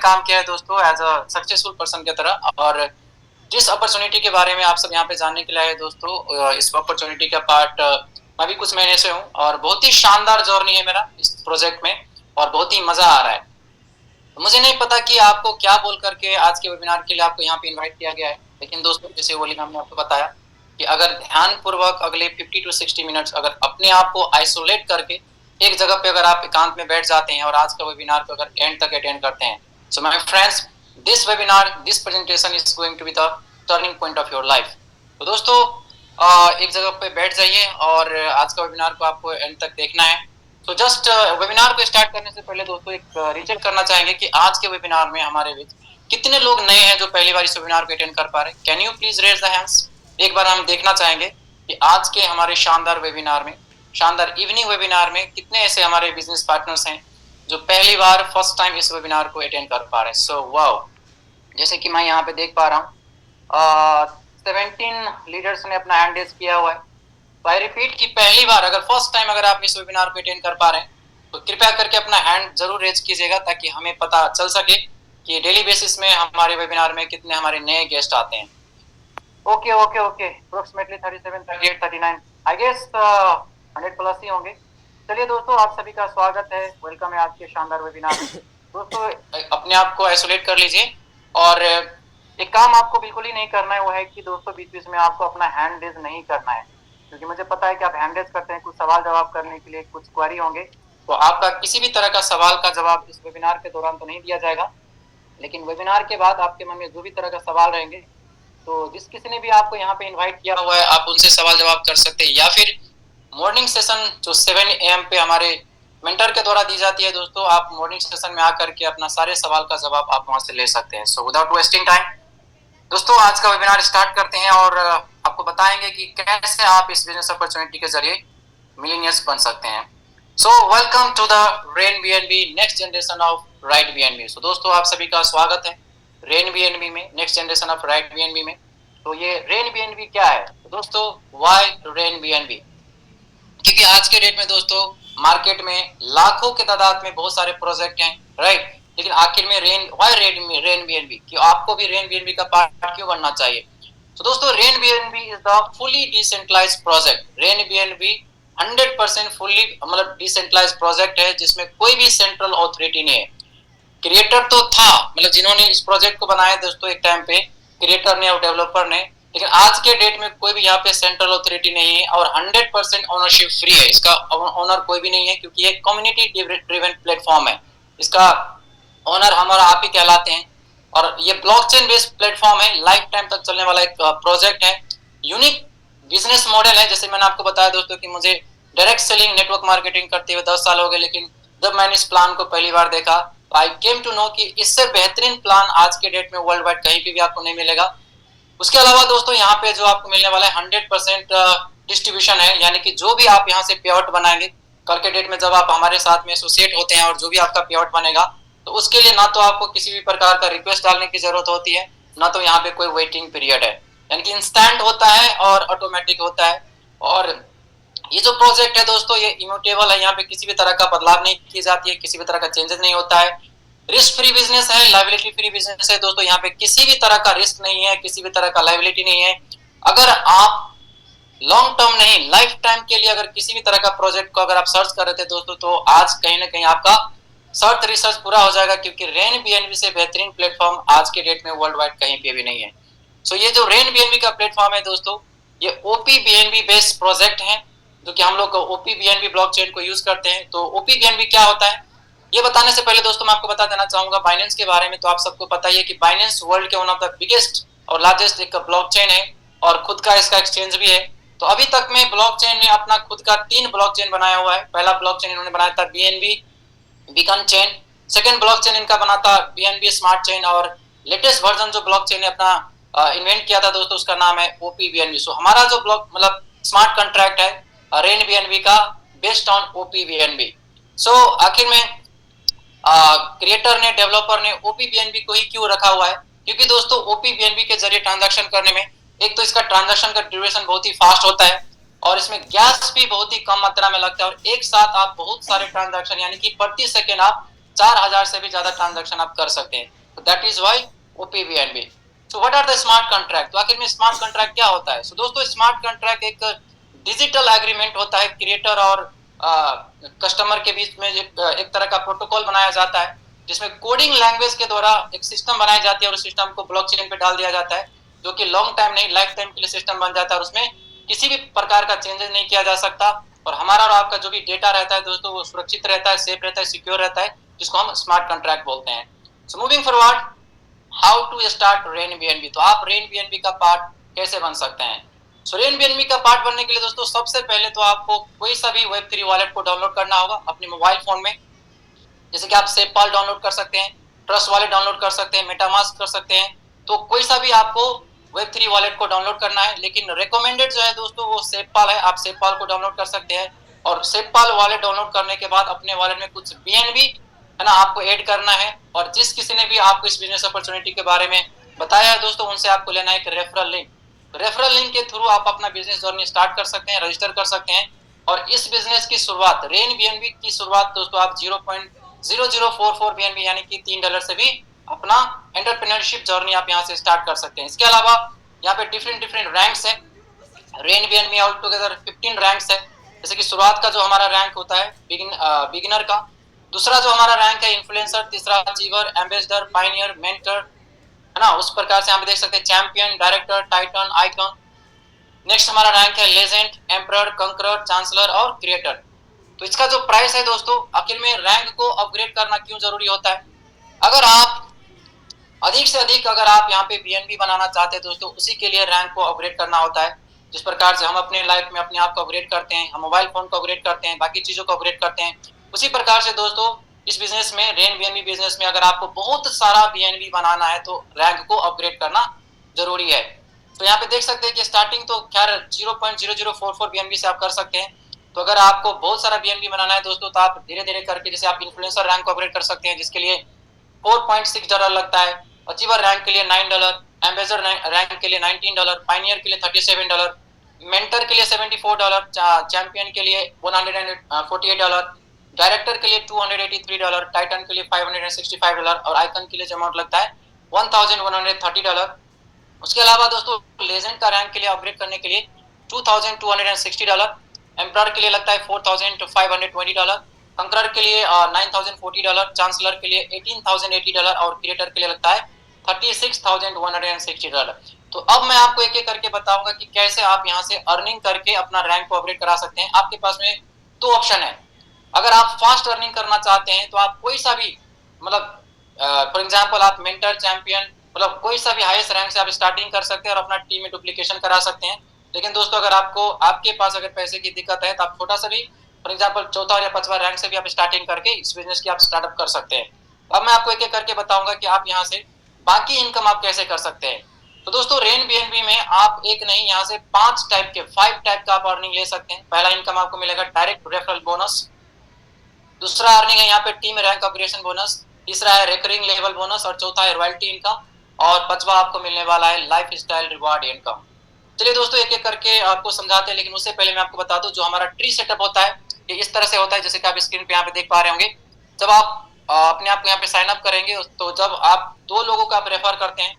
काम किया है दोस्तों एज अ सक्सेसफुल पर्सन की तरह। और जिस अपॉर्चुनिटी के बारे में आप सब यहाँ पे जानने के लिए आए दोस्तों, इस अपॉर्चुनिटी का पार्ट मैं भी कुछ महीने से हूँ और बहुत ही शानदार जर्नी है मेरा इस प्रोजेक्ट में और बहुत ही मजा आ रहा है। तो मुझे नहीं पता कि आपको क्या बोल करके आज के वेबिनार के लिए आपको यहाँ पे इनवाइट किया गया है, लेकिन दोस्तों जैसे वली मैम ने आपको बताया कि अगर ध्यान पूर्वक अगले 50 टू 60 मिनट्स अगर अपने आप को आइसोलेट करके एक जगह पे अगर आप एकांत में बैठ जाते हैं और आज का वेबिनार को अगर एंड तक अटेंड करते हैं, so my friends, this webinar, this presentation is going to be the turning point of your life. तो दोस्तों एक जगह पे बैठ जाइए और आज का वेबिनार को आपको एंड तक देखना है। तो जस्ट वेबिनार को स्टार्ट करने से पहले दोस्तों एक रीचेक करना चाहेंगे कि आज के वेबिनार में हमारे बीच कितने लोग नए हैं जो पहली बार इस वेबिनार को अटेंड कर पा रहे हैं। Can you please raise the hands. एक बार हम देखना चाहेंगे कि आज के हमारे शानदार वेबिनार में, शानदार इवनिंग वेबिनार में कितने ऐसे हमारे बिजनेस पार्टनर्स हैं जो पहली बार फर्स्ट टाइम इस वेबिनार को अटेंड कर पा रहे हैं। सो वाओ, जैसे कि मैं यहाँ पे देख पा रहा हूँ 17 लीडर्स ने अपना हैंड रेज किया हुआ है। तो आई रिपीट कि पहली बार अगर फर्स्ट टाइम अगर आप इस वेबिनार को अटेंड कर पा रहे हैं तो कृपया करके अपना हैंड जरूर रेज कीजिएगा ताकि हमें पता चल सके कि डेली बेसिस में हमारे वेबिनार में कितने हमारे नए गेस्ट आते हैं। Okay okay okay, approximately 37, 38, 39, I guess 100 plus ही होंगे। चलिए दोस्तों, आप सभी का स्वागत है, वेलकम है आज के शानदार वेबिनार में। दोस्तों अपने आप को आइसोलेट कर लीजिए और एक काम आपको बिल्कुल ही नहीं करना है, वो है कि दोस्तों बीच बीच में आपको अपना हैंड रेज नहीं करना है, क्योंकि मुझे पता है कि आप हैंड रेज करते हैं कुछ सवाल जवाब करने के लिए, कुछ क्वेरी होंगे, तो आपका किसी भी तरह का सवाल का जवाब इस वेबिनार के दौरान तो नहीं दिया जाएगा, लेकिन वेबिनार के बाद आपके मन में जो भी तरह का सवाल रहेंगे तो जिस किसी ने भी आपको यहाँ पे इन्वाइट किया हुआ है आप उनसे सवाल जवाब कर सकते हैं, या फिर मॉर्निंग सेशन जो 7 AM पे हमारे मेंटर के द्वारा दी जाती है दोस्तों, आप मॉर्निंग सेशन में आकर के अपना सारे सवाल का जवाब आप वहां से ले सकते हैं। सो विदाउट वेस्टिंग टाइम दोस्तों आज का वेबिनार स्टार्ट करते हैं और आपको बताएंगे कि कैसे आप इस बिजनेस अपॉर्चुनिटी के जरिए मिलीनियर्स बन सकते हैं। So welcome to the rain BNB next generation of right BNB. सो दोस्तों आप सभी का स्वागत है रेन बीएनबी में, next generation of right BNB में। तो ये रेन बीएनबी क्या है तो दोस्तों, व्हाई रेन बीएनबी, क्योंकि आज के डेट में दोस्तों मार्केट में लाखों के तादाद में बहुत सारे प्रोजेक्ट हैं, राइट, लेकिन आखिर में रेन बीएनबी क्यों, आपको भी रेन बीएनबी का पार्ट क्यों बनना चाहिए। तो दोस्तों Rain BNB is the fully decentralised project. Rain BNB 100% fully मतलब डिसेंट्रलाइज्ड प्रोजेक्ट है जिसमें कोई भी सेंट्रल अथॉरिटी नहीं है। क्रिएटर तो था, मतलब जिन्होंने इस प्रोजेक्ट को बनाया दोस्तों एक टाइम पे क्रिएटर ने और डेवलपर ने, लेकिन आज के डेट में कोई भी यहाँ पे सेंट्रल अथॉरिटी नहीं है और 100% ओनरशिप फ्री है। इसका ओनर कोई भी नहीं है क्योंकि ये कम्युनिटी ड्रिवन प्लेटफॉर्म है। इसका ओनर हमारा आप ही कहलाते हैं और ये ब्लॉकचेन बेस्ड प्लेटफॉर्म है, लाइफ टाइम तक चलने वाला एक प्रोजेक्ट है। यूनिक बिजनेस मॉडल है। जैसे मैंने आपको बताया दोस्तों कि मुझे डायरेक्ट सेलिंग नेटवर्क मार्केटिंग करते हुए 10 साल हो गए, लेकिन जब मैंने इस प्लान को पहली बार देखा आई केम टू नो कि इससे बेहतरीन प्लान आज के डेट में वर्ल्ड वाइड कहीं पे भी आपको नहीं मिलेगा। उसके अलावा दोस्तों यहाँ पे जो आपको मिलने वाला है 100% डिस्ट्रीब्यूशन है, यानी कि जो भी आप यहाँ से पे आउट बनाएंगे कल के डेट में जब आप हमारे साथ में एसोसिएट होते हैं और जो भी आपका पे आउट बनेगा तो उसके लिए ना तो आपको किसी भी प्रकार का रिक्वेस्ट डालने की जरूरत होती है, ना तो यहाँ पे कोई वेटिंग पीरियड है, यानी कि इंस्टेंट होता है और ऑटोमेटिक होता है। और ये जो प्रोजेक्ट है दोस्तों ये इम्यूटेबल है, यहाँ पे किसी भी तरह का बदलाव नहीं की जाती है, किसी भी तरह का चेंजेस नहीं होता है। रिस्क फ्री बिजनेस है, लाइबिलिटी फ्री बिजनेस है दोस्तों, यहाँ पे किसी भी तरह का रिस्क नहीं है, किसी भी तरह का लाइबिलिटी नहीं है। अगर आप लॉन्ग टर्म नहीं लाइफ टाइम के लिए अगर किसी भी तरह का प्रोजेक्ट को अगर आप सर्च कर रहे थे दोस्तों तो आज कहीं ना कहीं आपका सर्च रिसर्च पूरा हो जाएगा, क्योंकि रेन बीएनबी से बेहतरीन प्लेटफॉर्म आज के डेट में वर्ल्ड वाइड कहीं पे भी नहीं है। सो ये जो रेन बीएनबी का प्लेटफॉर्म है दोस्तों ये ओपी बीएनबी बेस्ड प्रोजेक्ट है, जो कि हम लोग ओपी बीएनबी ब्लॉकचेन को यूज करते हैं। तो ओपी बीएनबी क्या होता है ये बताने से पहले दोस्तों मैं आपको बता देना चाहूंगा बाइनेंस के बारे में। तो आप सबको पता ही है कि बाइनेंस वर्ल्ड के वन ऑफ द बिगेस्ट और लार्जेस्ट एक ब्लॉकचेन है और खुद का इसका एक्सचेंज भी है। तो अभी तक में ब्लॉकचेन ने अपना खुद का 3 ब्लॉकचेन बनाया हुआ है। पहला ब्लॉकचेन इन्होंने बनाया था BNB beacon chain, second blockchain इनका बना था बीएनबी स्मार्ट चेन और लेटेस्ट वर्जन जो ब्लॉकचेन ने अपना इन्वेंट किया था दोस्तों उसका नाम है ओपी बीएनबी। सो हमारा जो ब्लॉक मतलब स्मार्ट कॉन्ट्रैक्ट है रेन बीएनबी का बेस्ड ऑन ओपी बीएनबी। सो आखिर में क्रिएटर ने डेवलपर ने ओपी बीएनबी को ही क्यों रखा हुआ है, क्योंकि दोस्तों ओपी बीएनबी के जरिए ट्रांजैक्शन करने में एक तो इसका ट्रांजैक्शन का ड्यूरेशन बहुत ही फास्ट होता है और इसमें गैस भी बहुत ही कम मात्रा में लगता है और एक साथ आप बहुत सारे ट्रांजैक्शन यानी कि प्रति सेकंड आप 4000 से भी ज्यादा ट्रांजैक्शन आप कर सकते हैं। तो that is why OPVNB। So what are the smart contract? तो आखिर में स्मार्ट कॉन्ट्रैक्ट क्या होता है? सो दोस्तों, स्मार्ट कॉन्ट्रैक्ट एक डिजिटल एग्रीमेंट होता है। क्रिएटर और कस्टमर के बीच में एक तरह का प्रोटोकॉल बनाया जाता है, जिसमें कोडिंग लैंग्वेज के द्वारा एक सिस्टम बनाई जाती है और उस सिस्टम को ब्लॉकचेन पे डाल दिया जाता है, जो कि लॉन्ग टाइम नहीं, लाइफ टाइम के लिए सिस्टम बन जाता है और उसमें किसी भी प्रकार का चेंजेस नहीं किया जा सकता। और हमारा और आपका जो भी डेटा रहता है दोस्तों, वो सुरक्षित रहता है, सेफ रहता है, सिक्योर रहता है, जिसको हम स्मार्ट कॉन्ट्रैक्ट बोलते हैं। So moving forward, how to start Rain BNB. तो आप रेन बीएनबी का पार्ट कैसे बन सकते हैं? सो रेन बीएनबी का पार्ट बनने के लिए दोस्तों, सबसे पहले तो आपको कोई सा भी Web3 वॉलेट को डाउनलोड करना होगा अपने मोबाइल फोन में। जैसे कि आप सेपपाल डाउनलोड कर सकते हैं, ट्रस्ट वॉलेट डाउनलोड कर सकते हैं, मेटामास्क कर सकते हैं। तो कोई सा भी आपको Web3 वॉलेट को डाउनलोड करना है, लेकिन रिकमेंडेड जो है दोस्तों वो सेपपाल है। आप सेपपाल को डाउनलोड कर सकते हैं और सेपपाल वॉलेट डाउनलोड करने के बाद अपने वॉलेट में कुछ बीएनबी है ना आपको ऐड करना है। और जिस किसी ने भी आपको इस बिजनेस अपॉर्चुनिटी के बारे में बताया है दोस्तों, उनसे आपको लेना है एक रेफरल लिंक। रेफरल लिंक के थ्रू आप अपना बिजनेस जर्नी स्टार्ट कर सकते हैं, रजिस्टर कर सकते हैं। और इस बिजनेस की शुरुआत, रेन बीएनबी की शुरुआत दोस्तों, आप 0.0044 बीएनबी यानी कि $3 से भी अपना एंटरप्रेन्योरशिप जर्नी आप यहाँ से स्टार्ट कर सकते हैं। इसके अलावा यहाँ पे डिफरेंट डिफरेंट रैंक्स है। Rain BNB all together 15 ranks है। जैसे कि शुरुआत का जो हमारा रैंक होता है बिगिनर का, दूसरा जो हमारा रैंक है इन्फ्लुएंसर, तीसरा अचीवर, एम्बेसडर, पाइनियर, मेंटर, है ना। उस प्रकार से आप देख सकते हैं champion, director, Titan, icon. Next हमारा रैंक है लेजेंड, एम्परर, कंकरर, चांसलर और क्रिएटर। तो इसका जो प्राइस है दोस्तों, आखिर में रैंक को अपग्रेड करना क्यों जरूरी होता है? अगर आप अधिक से अधिक अगर आप यहाँ पे बीएनबी बनाना चाहते हैं दोस्तों, उसी के लिए रैंक को अपग्रेड करना होता है। जिस प्रकार से हम अपने लाइफ में अपने आप को अपग्रेड करते हैं, हम मोबाइल फोन को अपग्रेड करते हैं, बाकी चीजों को अपग्रेड करते हैं, उसी प्रकार से दोस्तों इस बिजनेस में, रेन बीएनबी बिजनेस में, अगर आपको बहुत सारा बीएनबी बनाना है तो रैंक को अपग्रेड करना जरूरी है। तो यहाँ पे देख सकते हैं कि स्टार्टिंग तो खैर 0.0044 बीएनबी से आप कर सकते हैं। तो अगर आपको बहुत सारा बीएनबी बनाना है दोस्तों, तो आप धीरे धीरे करके, जैसे आप इन्फ्लुएंसर रैंक को अपग्रेड कर सकते हैं, जिसके लिए $4.6 लगता है, अचीवर रैंक के लिए $9, एम्बेसडर रैंक के लिए $19, पाइनियर के लिए $37, मेंटर के लिए $74, चैंपियन के लिए $148, डायरेक्टर के लिए $283, टाइटन के लिए $565 और आइकन के लिए जो अमाउंट लगता है $1130। उसके अलावा दोस्तों लेजेंड का रैंक के लिए अपग्रेड करने के लिए $2260, एम्परर के लिए लगता है $4520, कंकरर के लिए $9040, चांसलर के लिए $18,080 और क्रिएटर के लिए लगता है $36,160। तो अब मैं आपको एक एक करके बताऊंगा कि कैसे आप यहाँ से अर्निंग करके अपना रैंक को अपग्रेड करा सकते हैं। आपके पास में दो ऑप्शन है। अगर आप फास्ट अर्निंग करना चाहते हैं तो आप कोई सा भी, मतलब फॉर एग्जांपल आप मेंटर, चैंपियन, मतलब कोई सा भी हाईएस्ट रैंक से आप स्टार्टिंग कर सकते हैं और अपना टीम में डुप्लीकेशन करा सकते हैं। लेकिन दोस्तों अगर आपको, आपके पास अगर पैसे की दिक्कत है, तो आप छोटा सा भी, फॉर एग्जांपल चौथा या पांचवा रैंक से भी आप स्टार्टिंग करके इस बिजनेस की आप स्टार्टअप कर सकते हैं। अब मैं आपको एक एक करके बताऊंगा कि आप यहाँ से बाकी इनकम आप कैसे कर सकते हैं। तो दोस्तों रेन बीएनबी में आप एक नहीं, यहाँ से 5 टाइप का आप अर्निंग ले सकते हैं। पहला इनकम आपको मिलेगा डायरेक्ट रेफरल बोनस, दूसरा अर्निंग है यहाँ पे टीम रैंक अपग्रेडेशन बोनस, तीसरा है रिकरिंग लेवल बोनस और चौथा है रॉयल्टी इनकम और पांचवा आपको मिलने वाला है लाइफ स्टाइल रिवार्ड इनकम। चलिए दोस्तों एक एक करके आपको समझाते हैं, लेकिन उससे पहले मैं आपको बता दूं जो हमारा ट्री सेटअप होता है ये इस तरह से होता है, जैसे कि आप स्क्रीन पे यहाँ पे देख पा रहे होंगे। जब आप अपने आप को यहाँ पे साइन अप करेंगे, तो जब आप 2 लोगों को आप रेफर करते हैं,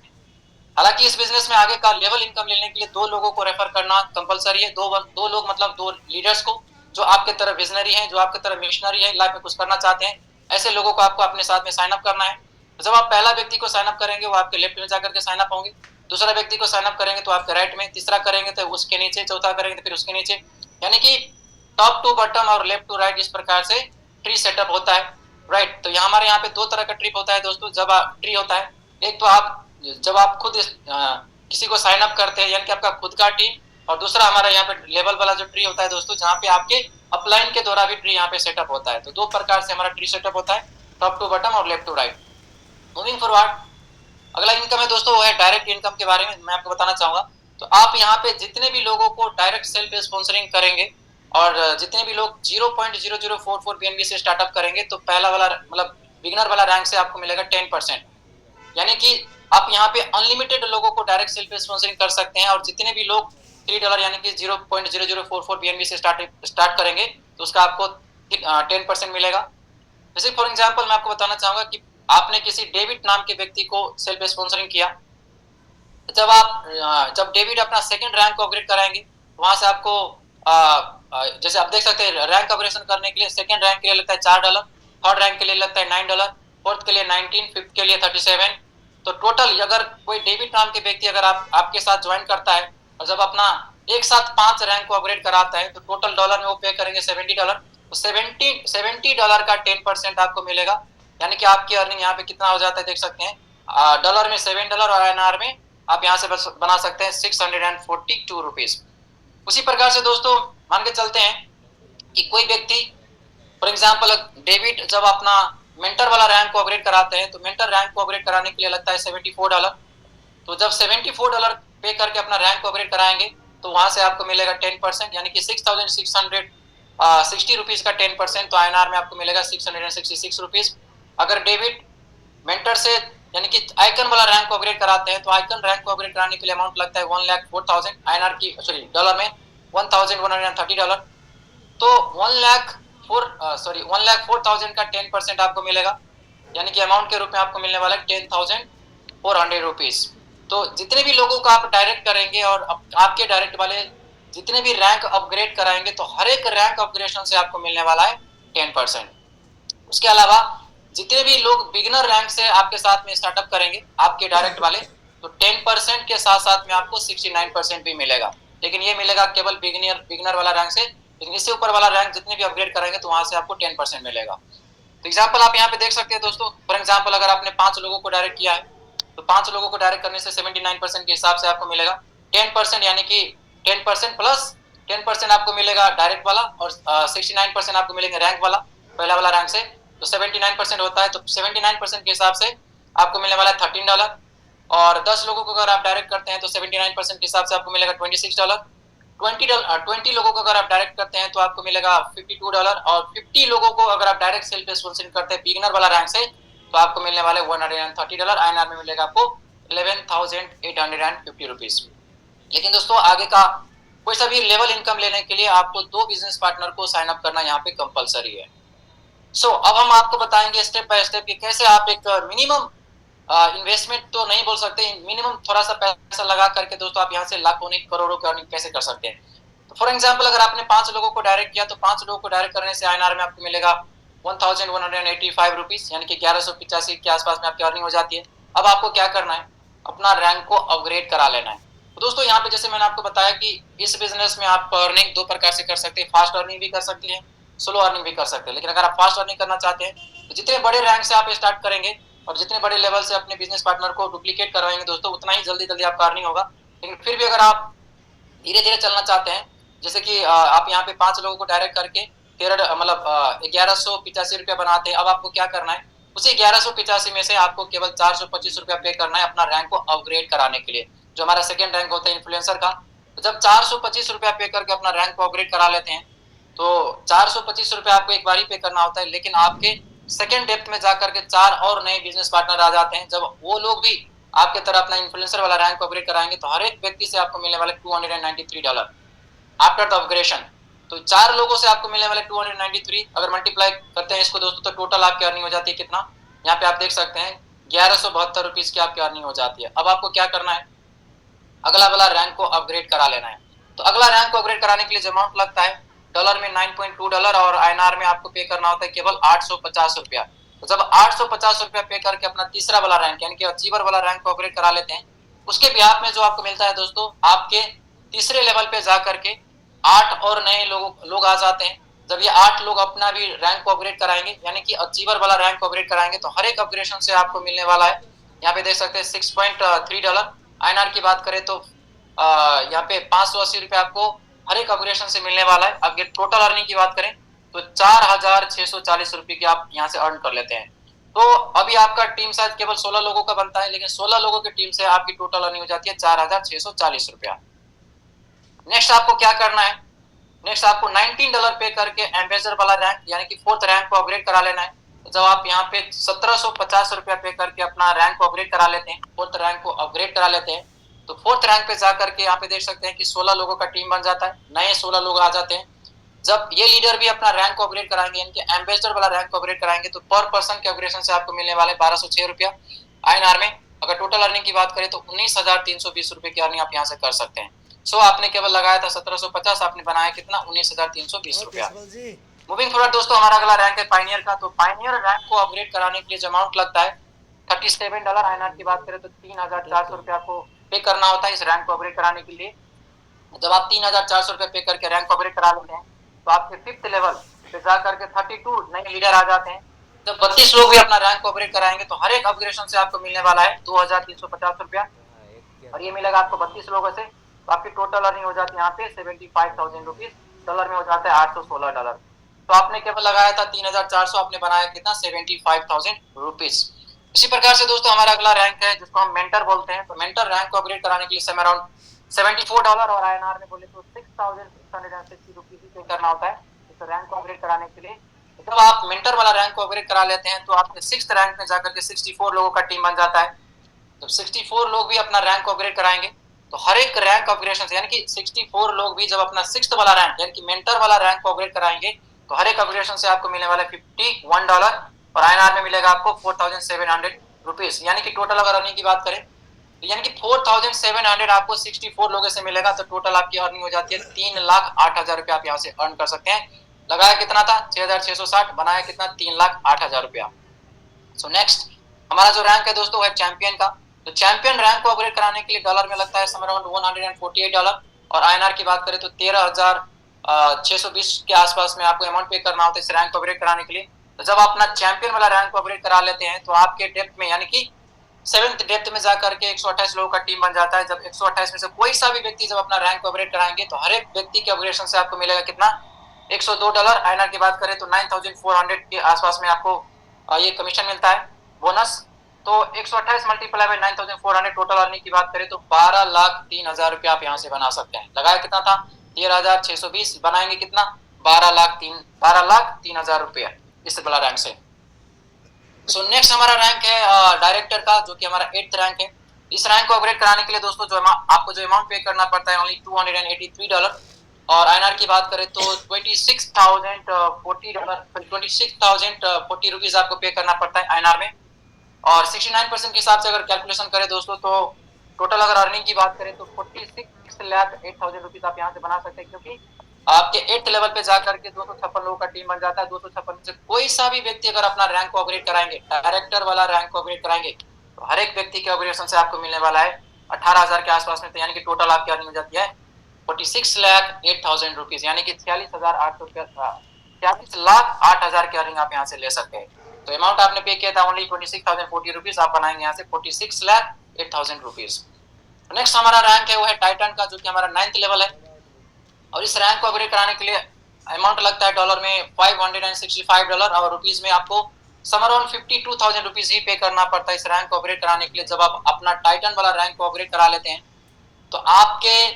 हालांकि इस बिजनेस में आगे का लेवल इनकम लेने के लिए 2 लोगों को रेफर करना कंपलसरी है। दो लोग मतलब 2 लीडर्स को, जो आपके तरह विजनरी हैं, जो आपके तरह मिशनरी है, लाइफ में कुछ करना चाहते हैं, ऐसे लोगों को आपको अपने साथ में साइन अप करना है। जब आप पहला व्यक्ति को साइन अप करेंगे वो आपके लेफ्ट में जाकर के साइन अप होंगे, दूसरा व्यक्ति को साइन अप करेंगे तो आपके राइट में, तीसरा करेंगे तो उसके नीचे, चौथा करेंगे तो फिर उसके नीचे, यानी कि टॉप टू बॉटम और लेफ्ट टू राइट, इस प्रकार से ट्री सेटअप होता है। राइट, तो हमारे यहाँ पे 2 तरह का ट्रिप होता है दोस्तों। जब ट्री होता है, एक तो आप जब आप खुद किसी को साइन अप करते हैं, यानी कि आपका खुद का टीम, और दूसरा हमारा यहाँ पे लेवल वाला जो ट्री होता है दोस्तों, जहाँ पे आपके अपलाइन के द्वारा भी ट्री यहाँ पे सेटअप होता है। तो 2 प्रकार से हमारा ट्री सेटअप होता है, टॉप टू बॉटम और left to right. Moving forward, अगला इनकम है दोस्तों वो है डायरेक्ट इनकम के बारे में मैं आपको बताना चाहूंगा। तो आप यहाँ पे जितने भी लोगों को डायरेक्ट सेल्फ स्पॉन्सरिंग करेंगे और जितने भी लोग 0.0044 बीएनबी से स्टार्टअप करेंगे, तो पहला वाला मतलब बिगिनर वाला रैंक से आपको मिलेगा 10%, यानी कि आप यहाँ पे अनलिमिटेड लोगों को डायरेक्ट सेल्फ स्पॉन्सरिंग कर सकते हैं। और जितने भी लोग $3 यानी कि 0.0044 बीएनबी से स्टार्ट करेंगे, तो उसका आपको 10% मिलेगा। जैसे फॉर एग्जाम्पल मैं आपको बताना चाहूंगा कि आपने किसी डेविड नाम के व्यक्ति को सेल्फ स्पॉन्सरिंग किया। जब डेविड अपना सेकंड रैंक को अपग्रेड कराएंगे, वहां से आपको जैसे आप देख सकते हैं रैंक अपग्रेडेशन करने के लिए सेकंड रैंक के लिए लगता है $4, थर्ड रैंक के लिए लगता है $9, फोर्थ के लिए 19, फिफ्थ के लिए 37। तो टोटल अगर कोई डेविड नाम के व्यक्ति अगर आपके साथ ज्वाइन करता है और जब अपना एक साथ 5 रैंक को अपग्रेड कराता है तो टोटल डॉलर में वो पे करेंगे $70। तो $70 का 10% आपको मिलेगा, यानी कि आपकी अर्निंग यहाँ पे कितना हो जाता है देख सकते हैं। डॉलर में $7 और INR में आप यहाँ से बना सकते हैं 642 रुपीज। उसी प्रकार से दोस्तों मान के चलते हैं कि कोई व्यक्ति फॉर एग्जाम्पल डेविड जब अपना मेंटर वाला रैंक को अपग्रेड कराते हैं तो मेंटर रैंक को अपग्रेड कराने के लिए लगता है $74। तो जब $74 पे करके अपना रैंक को अपग्रेड कराएंगे तो वहां से आपको मिलेगा 10%, यानी कि 6,660 रुपीज का 10%, तो INR में आपको मिलेगा 666 रुपीज। अगर डेविड मेंटर से यानी कि आइकन वाला रैंक को अपग्रेड कराते हैं तो आइकन रैंक को अपग्रेड कराने के लिए अमाउंट लगता है 1,04,000 INR की, सॉरी डॉलर में $1,130। तो 1,04,000 का 10% आपको मिलेगा, यानी कि अमाउंट के रूप में आपको मिलने वाला है 10,400 रुपीज। तो जितने भी लोगों को आप डायरेक्ट करेंगे और आपके डायरेक्ट वाले जितने भी रैंक अपग्रेड कराएंगे तो हर एक रैंक अपग्रेडेशन से आपको मिलने वाला है 10%। उसके अलावा जितने भी लोग बिगिनर रैंक से आपके साथ में स्टार्टअप करेंगे आपके डायरेक्ट वाले, तो 10% के साथ साथ में आपको 69% भी मिलेगा, लेकिन ये मिलेगा केवल बिगिनर वाला रैंक से। लेकिन इससे ऊपर वाला रैंक जितने भी अपग्रेड कराएंगे तो वहां से आपको 10% मिलेगा। तो एग्जाम्पल आप यहाँ पे देख सकते हैं दोस्तों। फॉर एग्जाम्पल अगर आपने 5 लोगों को डायरेक्ट किया है तो 5 लोगों को डायरेक्ट करने से 79% के हिसाब से आपको मिलेगा 10%, यानी कि 10% प्लस 10% आपको मिलेगा डायरेक्ट वाला और 69% आपको मिलेंगे रैंक वाला, पहला वाला रैंक से। तो 79% होता है, तो 79% के हिसाब से आपको मिलने वाला है $13। और 10 लोगों को अगर आप डायरेक्ट करते हैं तो 79% के हिसाब से आपको मिलेगा $26। 20 लोगों को अगर आप डायरेक्ट करते हैं तो आपको मिलेगा $52। और 50 लोगों को अगर आप डायरेक्ट सेल्फ स्पॉन्सरिंग करते हैं बिगिनर वाला रैंक से तो आपको मिलने वाले $130। INR में मिलेगा आपको 11,850 रुपीज। लेकिन दोस्तों आगे का कोई सा भी लेवल इनकम लेने के लिए आपको 2 बिजनेस पार्टनर को साइन अप करना यहाँ पे कंपलसरी है। अब हम आपको बताएंगे स्टेप बाय स्टेप कि कैसे आप एक मिनिमम इन्वेस्टमेंट तो नहीं बोल सकते, मिनिमम थोड़ा सा पैसा लगा करके दोस्तों आप यहाँ से लाखों नहीं करोड़ों की अर्निंग कैसे कर सकते हैं। तो फॉर एग्जाम्पल अगर आपने 5 लोगों को डायरेक्ट किया तो 5 लोगों को डायरेक्ट करने से INR में आपको मिलेगा 1,185 रुपीज, यानी कि 1185 के आसपास में आपकी अर्निंग हो जाती है। अब आपको क्या करना है, अपना रैंक को अपग्रेड करा लेना है। तो दोस्तों यहाँ पे जैसे मैंने आपको बताया कि इस बिजनेस में आप अर्निंग 2 प्रकार से कर सकते हैं, फास्ट अर्निंग भी कर सकते हैं, स्लो अर्निंग भी कर सकते हैं। लेकिन अगर आप फास्ट अर्निंग करना चाहते हैं तो जितने बड़े रैंक से आप स्टार्ट करेंगे और जितने बड़े लेवल से अपने बिजनेस पार्टनर को डुप्लीकेट करवाएंगे दोस्तों उतना ही जल्दी जल्दी आपका अर्निंग होगा। लेकिन फिर भी अगर आप धीरे धीरे चलना चाहते हैं, जैसे कि आप यहाँ पे 5 लोगों को डायरेक्ट करके 13 मतलब 1185 रुपया बनाते हैं। अब आपको क्या करना है, उसी 1185 में से आपको केवल 425 रुपया पे करना है अपना रैंक को अपग्रेड कराने के लिए, जो हमारा सेकंड रैंक होता है इन्फ्लुएंसर का। तो जब 425 रुपया पे करके अपना रैंक को अपग्रेड करा लेते हैं तो 425 रुपया आपको एक बार ही पे करना होता है। लेकिन आपके सेकंड डेप्थ में जाकर के 4 और नए बिजनेस पार्टनर आ जाते हैं। जब वो लोग भी आपके तरह अपना इन्फ्लुएंसर वाला रैंक को अपग्रेड कराएंगे तो हर एक व्यक्ति से आपको मिलने वाले $293 आफ्टर द अपग्रेडेशन। तो 4 लोगों से आपको मिलने वाले 293, अगर मल्टीप्लाई करते हैं इसको दोस्तों तो टोटल आपकी अर्निंग हो जाती है कितना, यहाँ पे आप देख सकते हैं 1172 रुपीज की आपकी अर्निंग हो जाती है। अब आपको क्या करना है, अगला वाला रैंक को अपग्रेड करा लेना है। तो अगला रैंक को अपग्रेड कराने के लिए जो अमाउंट लगता है डॉलर में $9.2 और INR में आपको पे करना होता है केवल 850 रुपया। तो जब 850 रुपया पे करके अपना तीसरा वाला रैंक यानी कि अचीवर वाला रैंक को अपग्रेड करा लेते हैं, उसके बिहाफ में जो आपको मिलता है दोस्तों, आपके तीसरे लेवल पे जा करके 8 और नए लोग आ जाते हैं। जब ये 8 लोग अपना भी रैंक को अपग्रेड कराएंगे यानी कि अचीवर वाला रैंक को अपग्रेड कराएंगे तो हर एक अपग्रेडेशन से आपको मिलने वाला है, यहाँ पे देख सकते हैं $6.3। INR की बात करें तो यहाँ पे 580 रुपये आपको हर एक अपग्रेडेशन से मिलने वाला है। अब टोटल अर्निंग की बात करें तो 4,640 रुपये की आप यहाँ से अर्न कर लेते हैं। तो अभी आपका टीम साइज केवल 16 लोगों का बनता है, लेकिन 16 लोगों की टीम से आपकी टोटल अर्निंग हो जाती है 4,640 रुपया। नेक्स्ट आपको क्या करना है, नेक्स्ट आपको $19 पे करके एम्बेसडर वाला रैंक यानी कि 4th रैंक को अपग्रेड करा लेना है। जब आप यहाँ पे 1750 रुपया पे करके अपना रैंक को अपग्रेड करा लेते हैं, 4th रैंक को अपग्रेड करा लेते हैं, तो 4th रैंक पे जा करके यहाँ पे देख सकते हैं कि 16 लोगों का टीम बन जाता है, नए 16 लोग आ जाते हैं। जब ये लीडर भी अपना रैंक को अपग्रेड कराएंगे, यानी कि एम्बेसडर वाला रैंक को अपग्रेड कराएंगे, तो पर पर्सन के अपग्रेडेशन से आपको मिलने वाले 1206 रुपया INR में। अगर टोटल अर्निंग की बात करें तो 19,320 रुपए की अर्निंग आप यहाँ से कर सकते हैं। आपने केवल लगाया था 1750, आपने बनाया कितना? 19,320 रुपया। मूविंग फॉरवर्ड दोस्तों, हमारा अगला रैंक है पाइनियर का। तो पाइनियर रैंक को अपग्रेड कराने के लिए जो अमाउंट लगता है $37 INR की बात करें तो 3,400 रुपया आपको पे करना होता है इस रैंक को अपग्रेड कराने के लिए। जब आप 3,400 रुपए पे करके रैंक को अपग्रेड करा लेते हैं तो आपके 5th लेवल पे जा करके 32 नए लीडर आ जाते हैं। जब 32 लोग भी अपना रैंक को अपग्रेड कराएंगे तो हर एक अपग्रेडेशन से आपको मिलने वाला है 2,350 रुपया, और ये मिलेगा आपको 32 लोगों से। तो आपकी टोटल अर्निंग हो जाती है यहाँ पे 75,000 रुपीज, डॉलर में हो जाता है $816। तो आपने केवल लगाया था 3,400, आपने बनाया कितना? 75,000 रुपीज। इसी प्रकार से दोस्तों हमारा अगला रैंक है जिसको हम मेंटर बोलते हैं। तो मेंटर रैंक को अपग्रेड कराने के लिए समय अराउंड $74 और INR में बोले तो 6,660 रुपीज पे करना होता है इस रैंक को अपग्रेड कराने के लिए। जब आप मेंटर वाला रैंक को अपग्रेड करा लेते हैं तो आपके 6th रैंक में जाकर के 64 लोगों का टीम बन जाता है। जब 64 लोग भी अपना रैंक को अपग्रेड कराएंगे तो हर एक रैंक अपग्रेडेशन यानी कि 64 लोग भी जब अपना 6th वाला रैंक यानी कि मेंटर वाला रैंक को अपग्रेड कराएंगे तो हर एक अपग्रेडेशन से आपको मिलने वाला $51 और INR में मिलेगा आपको 4,700 रुपीज। यानी कि टोटल अगर अर्निंग की बात करें तो यानी कि 4,700 आपको 64 लोगों से मिलेगा, तो टोटल आपकी अर्निंग हो जाती है 3,08,000 रुपया आप यहाँ से अर्न कर सकते हैं। लगाया कितना था? 6,660, बनाया कितना? 3,08,000 रुपया। सो नेक्स्ट हमारा जो रैंक है दोस्तों है चैंपियन का। तो चैंपियन रैंक को अपग्रेड कराने के लिए डॉलर में लगता है अराउंड $148 और INR की बात करें तो 13,620 के आसपास में आपको अमाउंट पे करना होता है इस रैंक को अपग्रेड कराने के लिए। तो जब आप अपना चैंपियन वाला रैंक को अपग्रेड करा लेते हैं तो आपके डेप्थ में यानी कि 7th डेप्थ में जाकर के 128 लोगों का टीम बन जाता है। जब 128 में से कोई सा भी व्यक्ति जब अपना रैंक को अपग्रेड कराएंगे तो हर एक व्यक्ति के अपग्रेडेशन से आपको मिलेगा कितना? $102। INR की बात करें तो 9,400 के आसपास में आपको ये कमीशन मिलता है, बोनस। तो 128 मल्टीप्लाई बाय 9,400, टोटल अर्निंग की बात करें तो 12,03,000 रुपया आप यहाँ से बना सकते हैं। लगाया कितना था? 13,620, बनाएंगे कितना? 12,03,000 रुपया इस वाला रैंक से। सो नेक्स्ट हमारा रैंक है डायरेक्टर का, जो कि हमारा 8th रैंक है। इस रैंक को अपग्रेड कराने के लिए दोस्तों जो आपको जो अमाउंट पे करना पड़ता है ओनली $283 और INR की बात करें तो 26,040 रुपीज आपको पे करना पड़ता है INR में। और 69% के हिसाब से अगर कैलकुलेशन करें दोस्तों तो टोटल अगर अर्निंग की बात करें तो 46,08,000 रुपीज आप यहाँ से बना सकते हैं, क्योंकि आपके 8th लेवल पे जाकर के 256 लोगों का टीम बन जाता है। 256 में से कोई सा भी व्यक्ति अगर अपना रैंक को अपग्रेड कराएंगे, डायरेक्टर वाला रैंक को अपग्रेड कराएंगे, तो हर एक व्यक्ति के अपग्रेडेशन से आपको मिलने वाला है 18,000 के आसपास में। तो यानी कि टोटल आपकी अर्निंग हो जाती है 46,08,000 रुपीज, यानी कि 46,08,000 की अर्निंग आप यहाँ से ले सकते हैं। तो अमाउंट आपने पे किया था ओनली 26,040 रुपीज, आप बनाएंगे यहाँ से 46,08,000 रुपीज। नेक्स्ट हमारा रैंक है वो है टाइटन का, जो कि हमारा 9th लेवल है। और इस रैंक को अपग्रेड कराने के लिए अमाउंट लगता है डॉलर में $565 और रुपीज में आपको अराउंड 52,000 रुपीज ही पे करना पड़ता है इस रैंक को अपग्रेड कराने के लिए। जब आप अपना टाइटन वाला रैंक को अपग्रेड करा लेते हैं तो आपके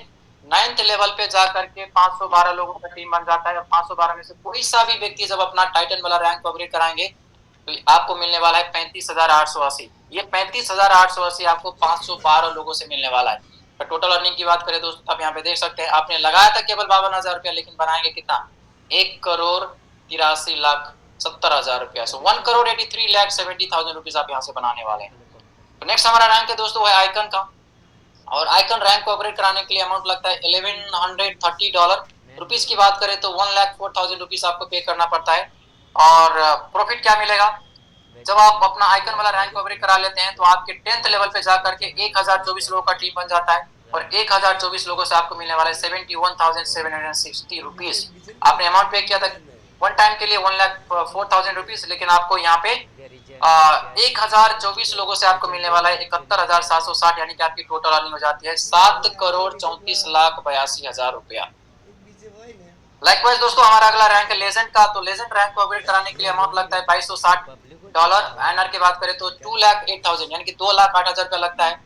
9th लेवल पे जाकर के 512 लोगों का टीम बन जाता है। और 512 में से कोई सा भी व्यक्ति जब अपना टाइटन वाला रैंक को अपग्रेड कराएंगे तो आपको मिलने वाला है 35,880। ये 35,880 आपको 512 लोगों से मिलने वाला है। तो टोटल अर्निंग की बात करें दोस्तों आप यहाँ पे देख सकते हैं, आपने लगाया था केवल 52,000 रुपया, लेकिन बनाएंगे कितना? 1,83,70,000 रुपया। सो 1,83,70,000 रुपीज आप यहाँ से बनाने वाले हैं। तो नेक्स्ट हमारा रैंक है दोस्तों है आइकन का। और आइकन रैंक को अपग्रेड कराने के लिए अमाउंट लगता है $1,130। रुपीज की बात करें तो 1,04,000 रुपीज आपको पे करना पड़ता है। और प्रॉफिट क्या मिलेगा? जब आप अपना आइकन वाला रैंक को अपग्रेड करा लेते हैं तो आपके 10th लेवल पे जाकर के 1,024 लोगों का टीम बन जाता है और 1,024 लोगों से आपको मिलने वाला है 71,760 रुपीज। आपने अमाउंट पे किया था वन टाइम के लिए 1,04,000 रुपीज, लेकिन आपको यहाँ पे 1,024 लोगों से आपको मिलने वाला है 71,760, यानी कि आपकी टोटल अर्निंग हो जाती है 7,34,82,000 रुपया। लाइकवाइज दोस्तों हमारा अगला रैंक है लेजेंड का। तो लेजेंड रैंक को अपग्रेड कराने के लिए अमाउंट लगता है $2,260। INR की बात करें तो 2,08,000 यानी कि 2,08,000 रुपया लगता है।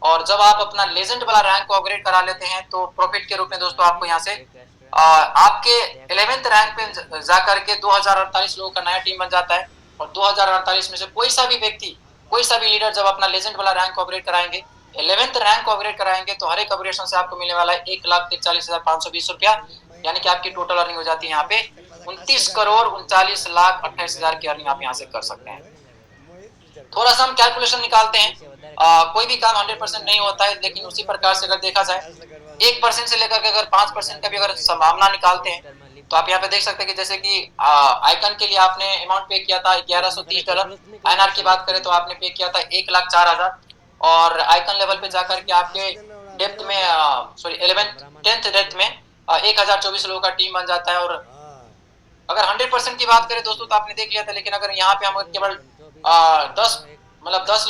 और जब आप अपना लेजेंड वाला रैंक को अपग्रेड करा लेते हैं तो प्रॉफिट के रूप में दोस्तों आपको यहाँ से आपके 11th रैंक पे जाकर के 2,048 लोगों का नया टीम बन जाता है। और 2,048 में से कोई सा भी व्यक्ति, कोई सा भी लीडर जब अपना लेजेंड वाला रैंक को अपग्रेड कराएंगे, 11th रैंक को अपग्रेड कराएंगे, तो हर एक अपग्रेडेशन से आपको मिलने वाला है 1,43,520 रुपया। यानी कि आपकी टोटल अर्निंग हो जाती है यहाँ पे 29,39,28,000 की अर्निंग आप यहाँ से कर सकते हैं। थोड़ा सा हम कैलकुलेशन निकालते हैं। कोई भी काम 100% नहीं होता है, लेकिन उसी प्रकार से अगर देखा जाए 1% से लेकर के अगर 5% का भी अगर संभावना निकालते हैं तो आप यहाँ पे देख सकते हैं कि जैसे कि आइकन के लिए आपने अमाउंट पे किया था $1130। आईएनआर की बात करें तो आपने पे किया था 1,04,000। और आइकन लेवल पे जाकर के आपके डेप्थ में सॉरी 10th डेप्थ में 1,024 लोगों का टीम बन जाता है। और अगर 100% की बात करें दोस्तों तो आपने देख लिया था, लेकिन अगर यहाँ पे हम केवल 10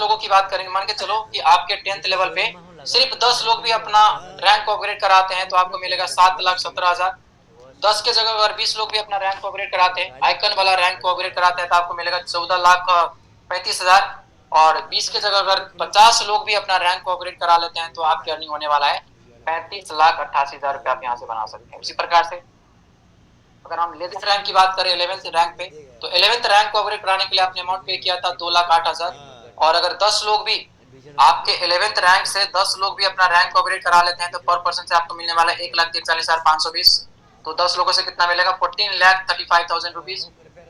लोगों की बात करेंगे, मान के चलो कि आपके 10th लेवल पे सिर्फ 10 लोग भी अपना रैंक को अपग्रेड कराते हैं तो आपको मिलेगा 7,17,000। 10 के जगह अगर 20 लोग भी अपना रैंक को अपग्रेड कराते हैं, आइकन वाला रैंक को अपग्रेड कराते हैं तो आपको मिलेगा 14,35,000। और 20 के जगह अगर 50 लोग भी अपना रैंक को अपग्रेड करा लेते हैं तो आपकी अर्निंग होने वाला है 35,88,000 रुपये आप यहाँ से बना सकते हैं। उसी प्रकार से अगर हम 11th रैंक की बात करें 11th रैंक पे, तो 11th रैंक को अपग्रेड कराने के लिए आपने अमाउंट पे किया था 2,08,000। और अगर 10 लोग भी आपके 11th रैंक से 10 लोग भी अपना रैंक को अपग्रेड करा लेते हैं तो पर पर्सन से आपको मिलने वाला है 1,43,520। तो 10 लोगों से कितना मिलेगा 14,35,000 रुपीज।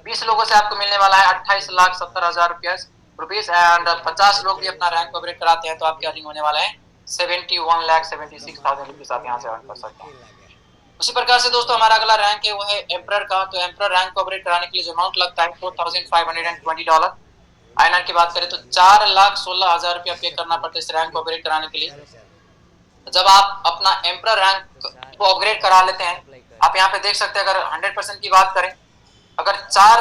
20 लोगों से आपको मिलने वाला है 28,70,000 रुपीज। एंड 50 लोग भी अपना रैंक को अपग्रेड कराते हैं तो आपकी अर्निंग होने वाला है 71,76,000 रुपीज आप यहाँ से अर्न कर सकते हैं। उसी प्रकार से दोस्तों हमारा अगला रैंक है वो है एम्परर का। तो एम्परर रैंक को अपग्रेड कराने के लिए जो अमाउंट लगता है $4,520। आईएनआर की बात करें तो 4,16,000 रुपया पे करना पड़ता है इस रैंक को अपग्रेड कराने के लिए। जब आप अपना एम्परर रैंक को अपग्रेड करा लेते हैं, आप यहाँ पे देख सकते हैं अगर 100% की बात करें, अगर 4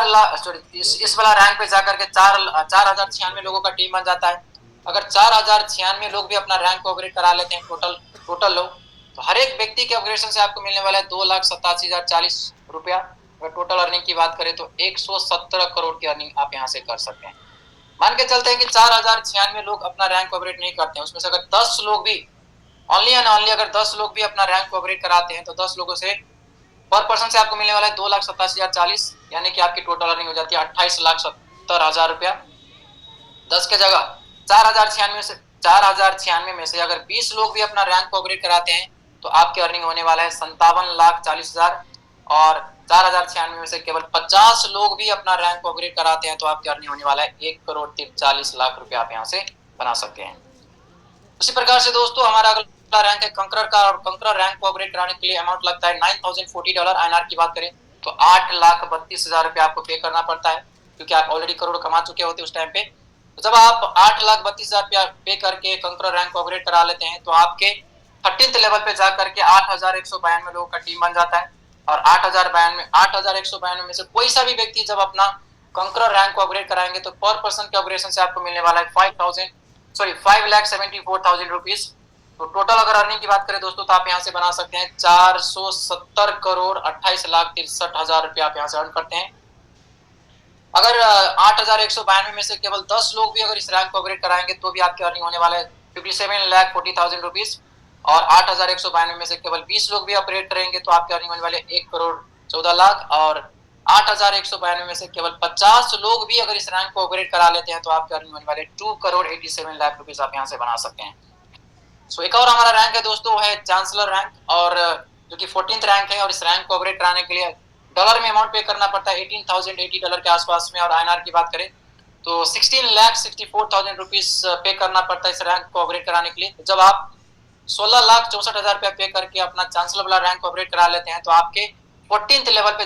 इस वाला रैंक पे जाकर के 4,096 लोगों का टीम बन जाता है। अगर 4,096 लोग भी अपना रैंक को अपग्रेड करा लेते हैं टोटल लोग, तो हर एक व्यक्ति के अपग्रेडेशन से आपको मिलने वाला है 2,87,040 रुपया। अगर टोटल अर्निंग की बात करें तो 117 करोड़ की अर्निंग आप यहाँ से कर सकते हैं। मान के चलते हैं कि 4,096 लोग अपना रैंक अपग्रेड नहीं करते हैं, उसमें से अगर 10 लोग भी ओनली एंड ओनली अगर 10 लोग भी अपना रैंक अपग्रेड कराते हैं तो 10 लोगों से पर पर्सन से आपको मिलने वाला है 2,87,040, यानी कि आपकी टोटल अर्निंग हो जाती है 28,70,000 रुपया। 10 के जगह 4,096 में से अगर 20 लोग भी अपना रैंक को अपग्रेड कराते हैं तो आपकी अर्निंग होने वाला है 57,40,000। और 4,096 में से केवल 50 लोग भी अपना रैंक को अपग्रेड कराते हैं तो आपकी अर्निंग होने वाला है 1,43,00,000 रुपया आप यहाँ से बना सकते हैं। उसी प्रकार से दोस्तों हमारा अगला रैंक है कंकरर का। और कंकरर रैंक को अपग्रेड कराने के लिए अमाउंट लगता है $9,040। आईएनआर की बात करें तो 8,32,000 रुपया आपको पे करना पड़ता है, क्योंकि आप ऑलरेडी करोड़ कमा चुके होते उस टाइम पे। तो जब आप 8,32,000 रुपया पे करके कंकरर रैंक को अपग्रेड करा लेते हैं तो आपके 13th लेवल पे जाकर के 8,192 लोगों का टीम बन जाता है। और 8,192 में से कोई सा भी व्यक्ति जब अपना कंकरर रैंक को अपग्रेड कराएंगे तो पर पर्सन के अपग्रेडेशन से आपको मिलने वाला है 5,74,000 रुपीज। तो टोटल अगर अर्निंग की बात करें दोस्तों तो आप यहाँ से बना सकते हैं 470,28,63,000 रुपया आप यहाँ से अर्न करते हैं। अगर 8,192 में से केवल 10 लोग भी अगर इस रैंक को अपग्रेड कराएंगे तो भी आपकी अर्निंग होने वाला है 57,40,000 रुपीज। और 8,192 में से केवल 20 लोग भी अपग्रेड करेंगे तो आपकी अर्निंग होने वाले 1,14,00,000। और 8,192 में से केवल 50 लोग भी अगर इस रैंक को अपग्रेड करा लेते हैं तो आपके अर्निंग होने वाले 2,87,00,000 रुपीज आप यहाँ से बना सकते हैं। सो एक और हमारा रैंक है दोस्तों है चांसलर रैंक, और जो कि 14th रैंक है। और इस रैंक को अपग्रेड कराने के लिए डॉलर में अमाउंट पे करना पड़ता है $18,080 के आसपास में। और आईएनआर की बात करें तो 16,64,000 रुपीज पे करना पड़ता है इस रैंक को अपग्रेड कराने के लिए। जब आप 16,64,000 रुपया पे करके अपना चांसलर वाला रैंक को अपग्रेड करा लेते हैं तो आपके 14th लेवल पे